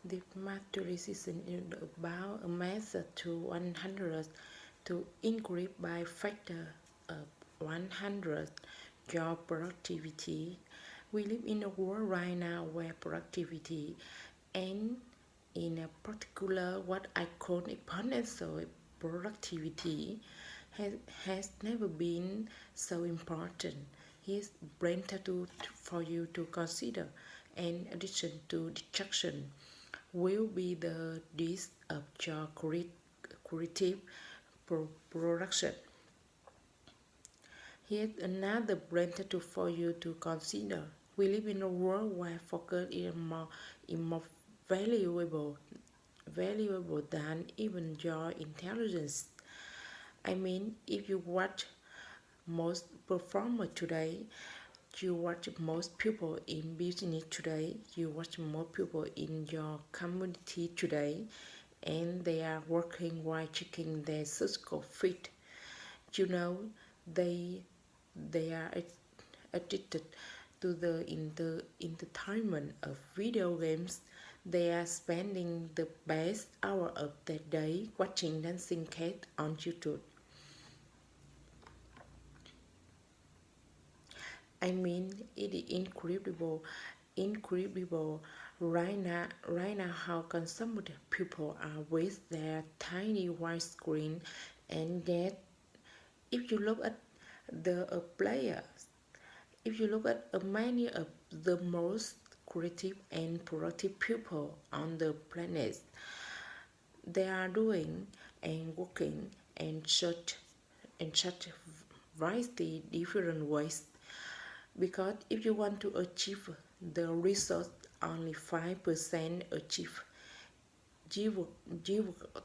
The mathematician is about a method to 100 to increase by factor of 100 your productivity. We live in a world right now where productivity and in a particular what I call exponential productivity has, has never been so important. Here's brain tattoo for you to consider. In addition to destruction, will be the disk of your creative production. Here's another brain tattoo for you to consider. We live in a world where focus is more valuable than even your intelligence. I mean, if you watch most performers today, you watch most people in business today, you watch more people in your community today, and they are working while checking their physical fit. You know, they they are addicted to the entertainment of video games. They are spending the best hour of their day watching dancing cat on YouTube. I mean, it is incredible right now how consumed people are with their tiny white screen, and yet, if you look at the players, if you look at many of the most creative and productive people on the planet, they are doing and working in such variety different ways. Because if you want to achieve the result only 5% achieve, you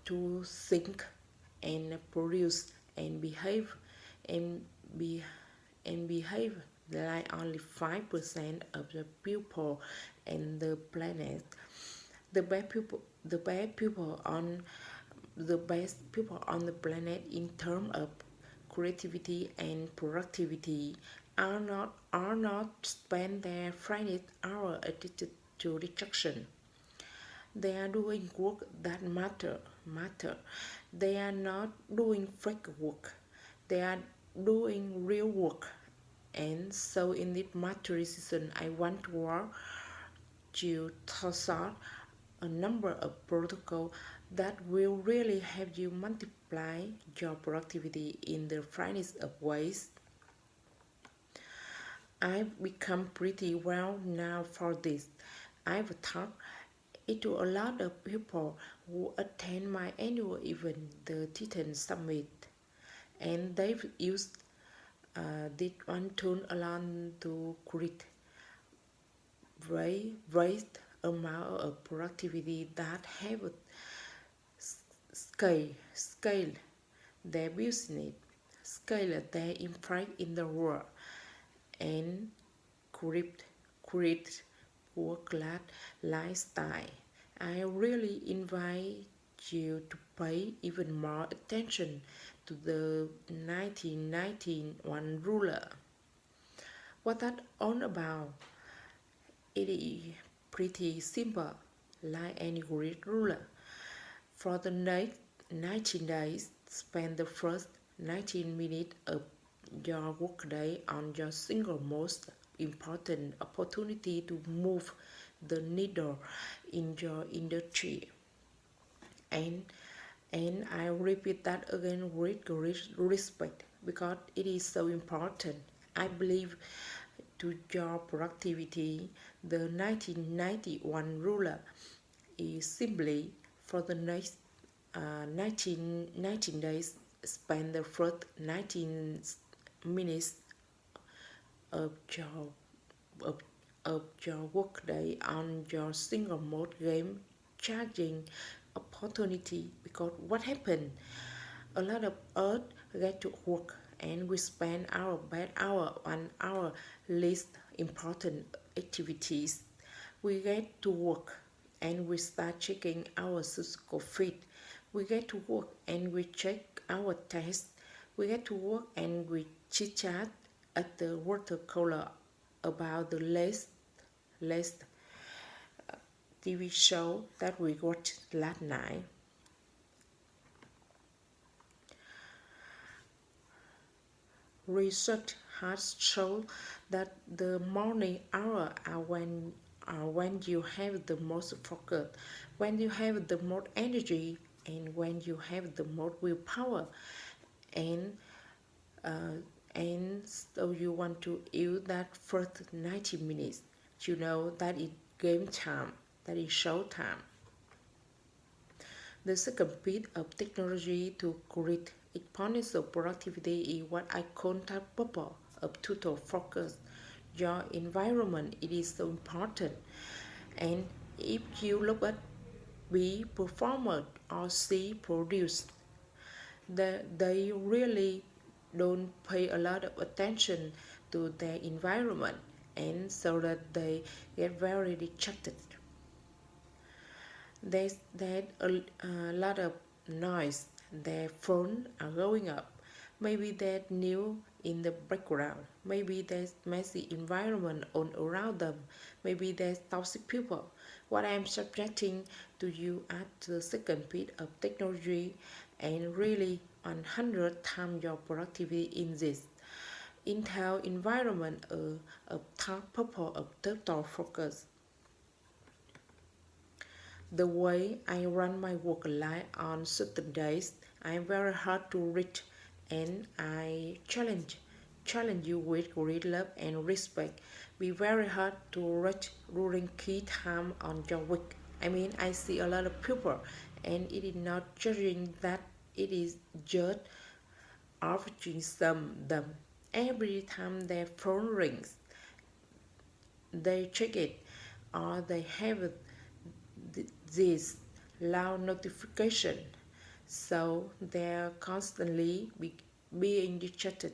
to think and produce and and be and behave like only 5% of the people and the planet. The best people on the planet in terms of creativity and productivity are not spend their finite hour addicted to distraction. They are doing work that matter. They are not doing fake work. They are doing real work. And so in this matter season, I want to work you toss out a number of protocols that will really help you multiply your productivity in the finest of ways. I've become pretty well known for this. I've talked it to a lot of people who attend my annual event, the Titan Summit, and they've used this one tool alone to create vast amount of productivity that have scale their business, scale their impact in the world, and create create work-life lifestyle. I really invite you to pay even more attention to the 1991 ruler. What that all about? It is pretty simple, like any great ruler. For the next 19 days, spend the first 19 minutes of your workday on your single most important opportunity to move the needle in your industry. And and I repeat that again with great respect because it is so important. I believe to your productivity, the 1991 ruler is simply for the next 19 days, spend the first 19 minutes of your of, of your workday on your single mode game charging opportunity. Because what happened, a lot of us get to work and we spend our bad hour on our least important activities. We get to work and we start checking our physical fit. We get to work and we check our test. We get to work and we chit chat at the water cooler about the latest TV show that we watched last night. Research has shown that the morning hour are when you have the most focus, when you have the most energy, and when you have the most willpower. And uh, and so you want to use that first 90 minutes. You know that is game time, that is show time. The second piece of technology to create exponential productivity is what I call the purpose of total focus. Your environment it is so important. And if you look at B performer or C produce, they really don't pay a lot of attention to their environment, and so that they get very distracted. There's a lot of noise. Their phone are going up. Maybe there's new in the background. Maybe there's messy environment all around them. Maybe there's toxic people. What I'm subjecting to you at the second piece of technology and really 100 times your productivity in this. Intel environment a top purpose of total focus. The way I run my work life on certain days, I'm very hard to reach, and I challenge you with great love and respect. Be very hard to reach during key time on your week. I mean, I see a lot of people, and it is not judging that, it is just averaging them. Every time their phone rings, they check it, or they have this loud notification, so they're constantly being distracted.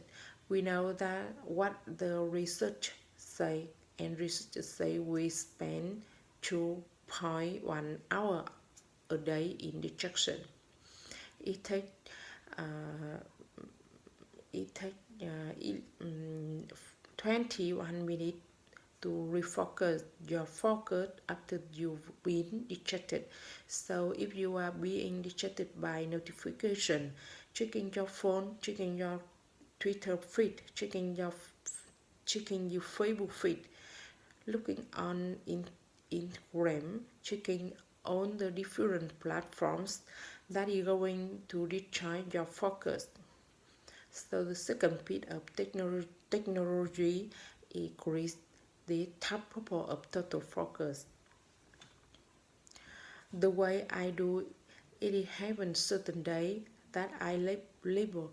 We know that what the research say, and researchers say we spend 2.1 hour a day in distraction. It takes uh, it take 21 minutes to refocus your focus after you've been distracted. So if you are being distracted by notification, checking your phone, checking your Twitter feed, checking your Facebook feed, looking on in Instagram, checking on the different platforms, that is going to discharge your focus. So the second piece of technology increase the top purpose of total focus. The way I do it happens certain day that I label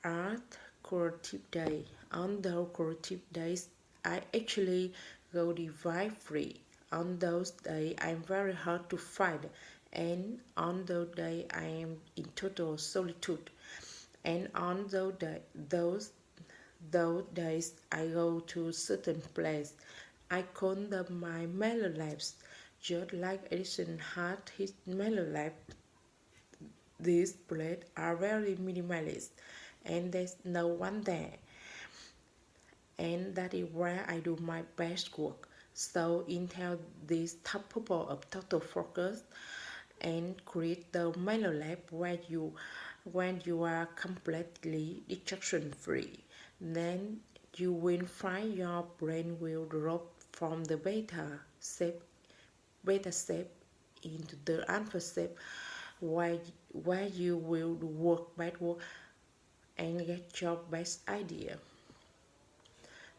art creative day. On those creative days, I actually go divide free. On those days, I'm very hard to find, and on those days, I am in total solitude. And on those days, I go to certain place. I call them my mellow labs, just like Edison had his mellow lab. These places are very minimalist, and there's no one there. And that is where I do my best work. So Intel this top purpose of total focus and create the mellow lab where you when you are completely distraction free. Then you will find your brain will drop from the beta step into the alpha step, where you will work bad work and get your best idea.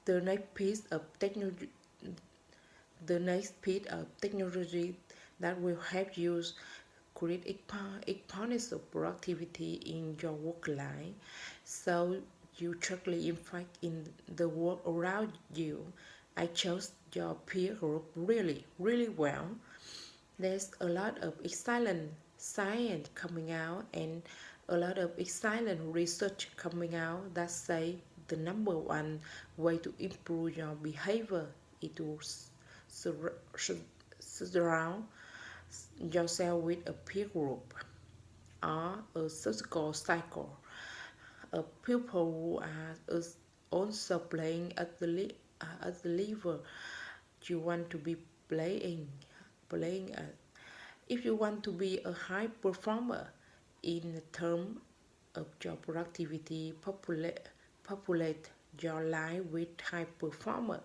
The next piece of technology the next piece of technology that will help you create exponential productivity in your work life, so you truly impact in the world around you. I chose your peer group really well. There's a lot of excellent science coming out, and a lot of excellent research coming out that say the number one way to improve your behavior is to surround yourself with a peer group or a social cycle of people who are also playing at the level you want to be playing. playing it. If you want to be a high performer in terms of your productivity, populate your life with high performer.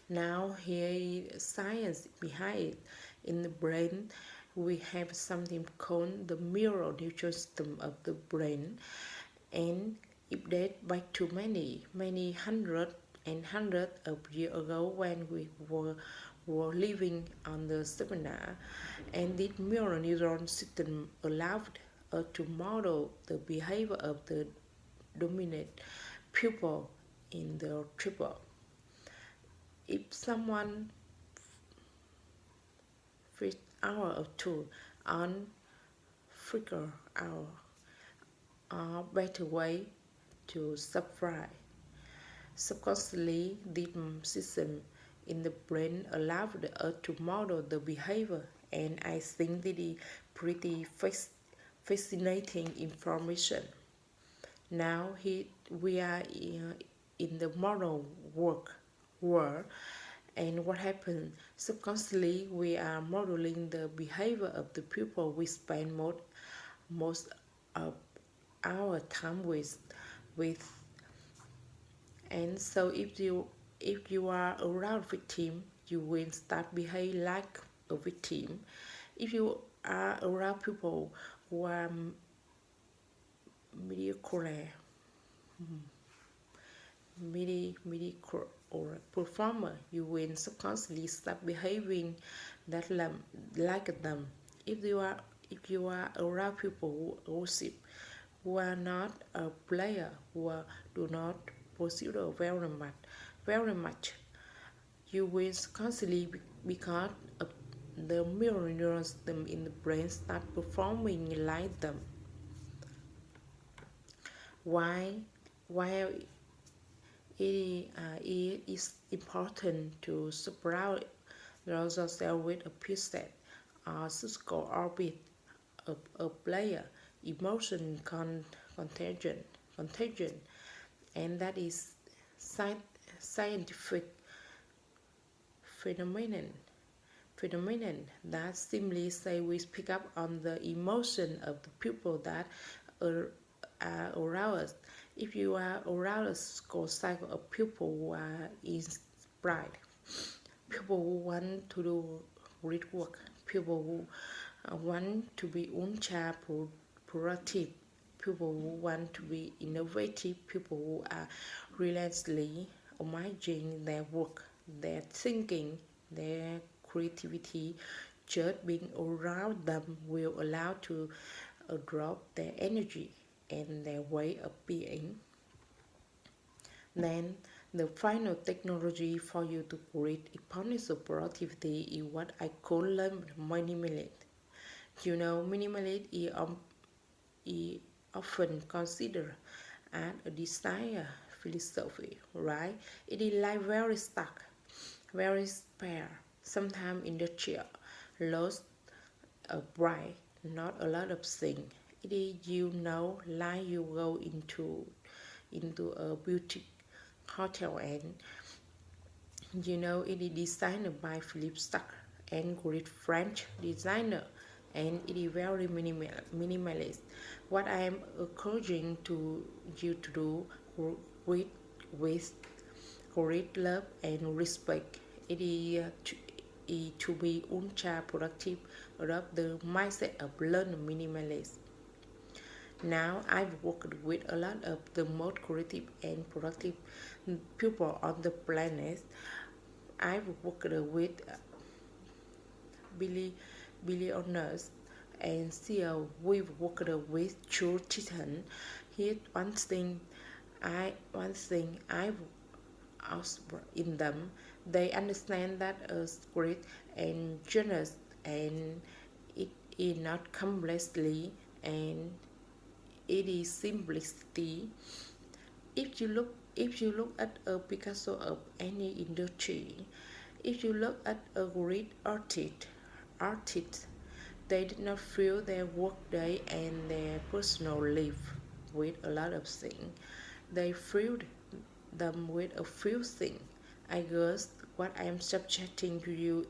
Now here is science behind it. In the brain, we have something called the mirror neutral system of the brain, and it dates back to many hundred of years ago when we were living on the savannah, and this mirror neuron system allowed us to model the behavior of the dominant pupil in the triple. If someone fits hour or two on figure out a better way to survive. Subconsciously, this system in the brain allowed us to model the behavior, and I think that is pretty fascinating information. Now we are in the modern world, and what happened? Subconsciously, we are modeling the behavior of the people we spend most of our time with. And so if you are around victim, you will start behave like a victim. If you are around people who are mediocre, mediocre or performer, you will subconsciously start behaving like them. If you are around people who worship, who are not a player, do not pursue very much, you will constantly because the mirror neurons in the brain start performing like them. Why? While it is important to surround yourself with a preset or physical orbit of a player, emotion contagion, and that is scientific phenomenon that simply say we pick up on the emotion of the people that are around us. If you are around a cycle of people who are inspired, people who want to do great work, people who want to be ultra productive, people who want to be innovative, people who are relentlessly managing their work, their thinking, their creativity, just being around them will allow to drop their energy and their way of being. Then the final technology for you to create exponential productivity is what I call minimalist. Minimalist is often considered as a desire philosophy, right? It is like very stuck, very spare, sometimes industrial, lost a bright, not a lot of things. It is like you go into a boutique hotel, and it is designed by Philippe Starck and great French designer, and it is very minimalist. What I am encouraging to you to do with with great love and respect, it is to be ultra productive, adopt the mindset of learn minimalist. Now I've worked with a lot of the most creative and productive people on the planet. I've worked with Billy billionaires and CEO. We've worked with true titan. Here's one thing I've asked in them. They understand that a spirit and generous, and it is not complexly, and it is simplicity. If you look at a Picasso of any industry, if you look at a great artist, they did not fill their workday and their personal life with a lot of things. They filled them with a few things. I guess what I am suggesting to you